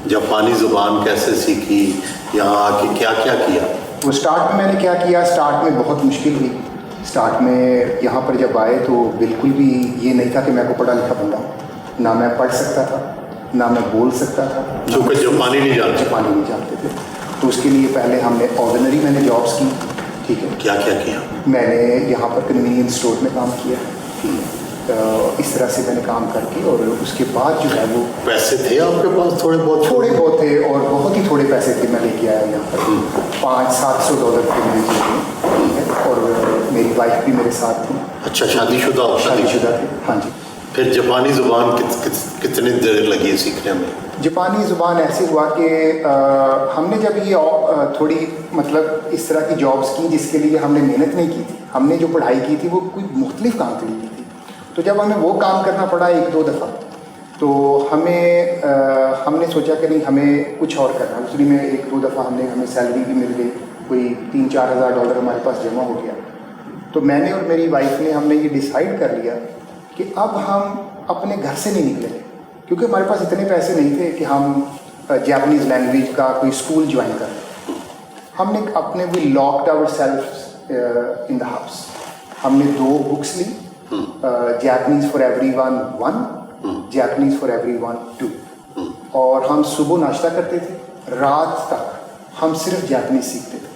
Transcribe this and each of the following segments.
जापानी ज़ुबान कैसे सीखी, यहाँ आके क्या क्या किया? तो स्टार्ट में मैंने क्या किया, स्टार्ट में बहुत मुश्किल हुई। स्टार्ट में यहाँ पर जब आए तो बिल्कुल भी ये नहीं था कि मैं को पढ़ा लिखा बंदा हूँ, ना मैं पढ़ सकता था ना मैं बोल सकता था, क्योंकि जापानी नहीं जानते थे। तो उसके लिए पहले हमने ऑर्डिनरी मैंने जॉब्स की, ठीक है। क्या क्या किया? मैंने यहाँ पर कन्वीनियंस स्टोर में काम किया, इस तरह से मैंने काम करके, और उसके बाद जो है वो पैसे थे आपके पास? थोड़े बहुत थे, और बहुत ही थोड़े पैसे थे। मैं लेके आया यहाँ पर $500-700 के मैंने चाहिए, और मेरी वाइफ भी मेरे साथ थी। अच्छा, शादीशुदा थे, हाँ जी। फिर जापानी ज़ुबान कितनी देर लगी सीखने में? जापानी ज़ुबान ऐसे हुआ कि हमने जब ये थोड़ी मतलब इस तरह की जॉब्स की जिसके लिए हमने मेहनत नहीं की थी, हमने जो पढ़ाई की थी वो कोई मुख्तलिफ काम के लिए की थी। तो जब हमें वो काम करना पड़ा 1-2 दफ़ा, तो हमने सोचा कि नहीं, हमें कुछ और करना। दूसरी में 1-2 दफ़ा हमें सैलरी भी मिल गई, कोई $3-4 हज़ार डॉलर हमारे पास जमा हो गया। तो मैंने और मेरी वाइफ ने हमने ये डिसाइड कर लिया कि अब हम अपने घर से नहीं निकलेंगे, क्योंकि हमारे पास इतने पैसे नहीं थे कि हम जापानीज़ लैंग्वेज का कोई स्कूल ज्वाइन करें। हमने अपने we locked our self in the house. हमने 2 बुक्स ली, Japanese for everyone 1, Japanese for everyone 2, और हम सुबह नाश्ता करते थे, रात तक हम सिर्फ जापानीज़ सीखते थे।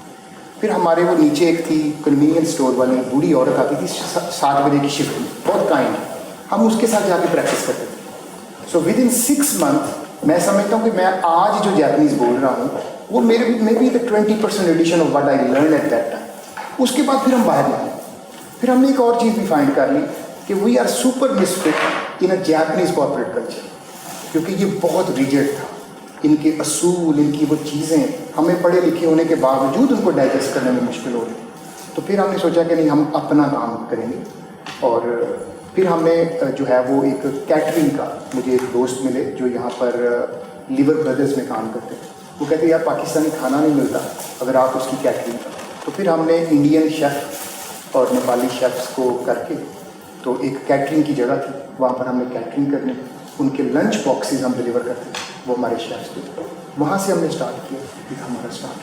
फिर हमारे वो नीचे एक थी कन्वीनियंस स्टोर वाली बूढ़ी औरत आती थी 7 बजे की शिफ्ट में, बहुत काइंड, हम उसके साथ जाके प्रैक्टिस करते थे। सो विद इन 6 मंथ मैं समझता हूँ कि मैं आज जो जापानीज़ बोल रहा हूँ वो मेरे maybe the 20% edition of what I learn at that time. उसके बाद फिर हम बाहर निकले। फिर हमने एक और चीज़ भी फाइंड कर ली कि we are super misfit in a Japanese corporate culture, क्योंकि ये बहुत रिजिड था। इनके असूल, इनकी वो चीज़ें हमें पढ़े लिखे होने के बावजूद उनको डाइजेस्ट करने में मुश्किल हो रही। तो फिर हमने सोचा कि नहीं, हम अपना काम करेंगे। और फिर हमने जो है वो एक कैटरिंग का, मुझे एक दोस्त मिले जो यहाँ पर लिवर ब्रदर्स में काम करते हैं। वो कहते यार पाकिस्तानी खाना नहीं मिलता अगर आप उसकी कैटरिंग करें। तो फिर हमने इंडियन शेफ़ और नेपाली शेफ़्स को करके, तो एक कैटरिंग की जगह थी, वहाँ पर हमने कैटरिंग करनी, उनके लंच बॉक्सेस हम डिलीवर करते थे, वो हमारे शेफ़्स थे। वहाँ से हमने स्टार्ट किया, फिर हमारा स्टार्ट